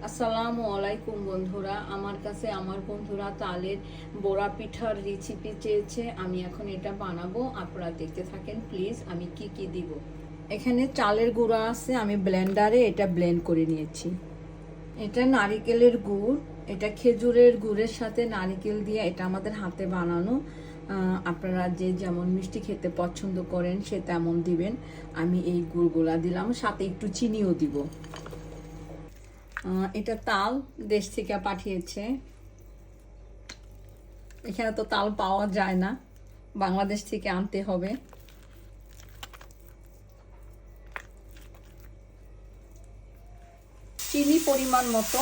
আসসালামু আলাইকুম বন্ধুরা, আমার কাছে আমার বন্ধুরা তালের বড়া পিঠার রেসিপি চেয়েছে। আমি এখন এটা বানাবো, আপনারা দেখতে থাকেন প্লিজ। আমি কি কি দিব। এখানে চালের গুঁড়া আছে, আমি ব্লেন্ডারে এটা ব্লেন্ড করে নিয়েছি। এটা নারিকেলের গুড়, এটা খেজুরের গুড়ের সাথে নারিকেল দিয়ে এটা আমাদের হাতে বানানো। আপনারা যে যেমন মিষ্টি খেতে পছন্দ করেন সে তেমন দিবেন। আমি এই গুড়গুলা দিলাম, সাথে একটু চিনিও দিব। এটা তাল দেশ থেকে পাঠিয়েছে। এখানে তো তাল পাওয়া যায় না, বাংলাদেশ থেকে আনতে হবে। চিনি পরিমাণ মতো,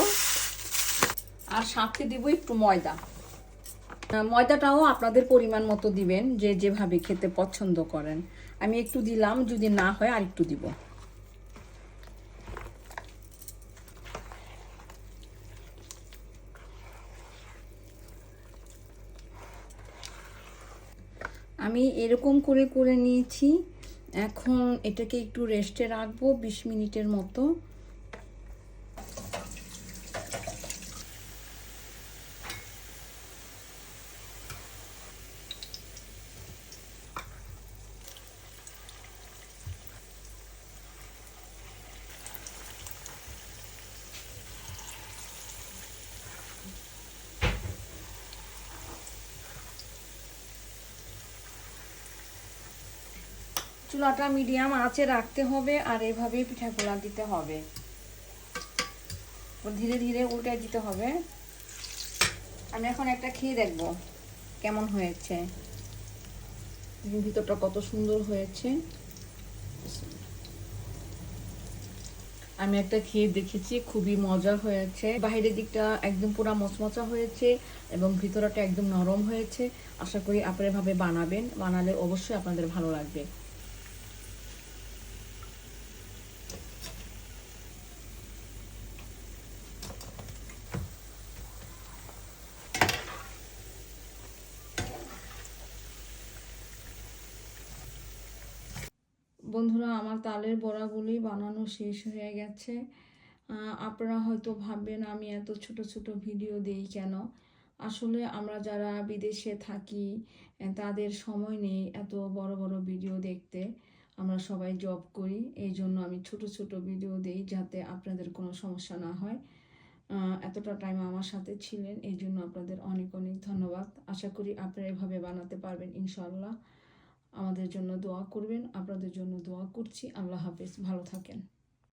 আর সাথে দিব একটু ময়দা। ময়দাটাও আপনাদের পরিমাণ মতো দিবেন, যে যেভাবে খেতে পছন্দ করেন। আমি একটু দিলাম, যদি না হয় আর একটু দিব। আমি এরকম করে করে নিয়েছি। এখন এটাকে একটু রেস্টে রাখবো 20 মিনিটের মতো। চুলাটা মিডিয়াম আঁচে রাখতে হবে, আর এভাবেই পিঠাগুলা দিতে হবে। ধীরে ধীরে উল্টে দিতে হবে। আমি এখন একটা খেয়ে দেখবো কেমন হয়েছে। ভিতরটা কত সুন্দর হয়েছে। আমি একটা খেয়ে দেখেছি, খুবই মজা হয়েছে। বাইরের দিকটা একদম পুরো মচমচা হয়েছে এবং ভিতরটা একদম নরম হয়েছে। আশা করি আপনারা এভাবে বানাবেন, বানালে অবশ্যই আপনাদের ভালো লাগবে। বন্ধুরা, আমার তালের বড়াগুলি বানানো শেষ হয়ে গেছে। আপনারা হয়তো ভাববেন আমি এত ছোট ছোট ভিডিও দেই কেন। আসলে আমরা যারা বিদেশে থাকি তাদের সময় নেই এত বড় বড় ভিডিও দেখতে। আমরা সবাই জব করি, এই জন্য আমি ছোট ছোট ভিডিও দেই যাতে আপনাদের কোনো সমস্যা না হয়। এতটা টাইম আমার সাথে ছিলেন, এই জন্য আপনাদের অনেক অনেক ধন্যবাদ। আশা করি আপনারা এভাবে বানাতে পারবেন ইনশাআল্লাহ। আমাদের জন্য দোয়া করবেন, আপনাদের জন্য দোয়া করছি। আল্লাহ হাফেজ, ভালো থাকেন।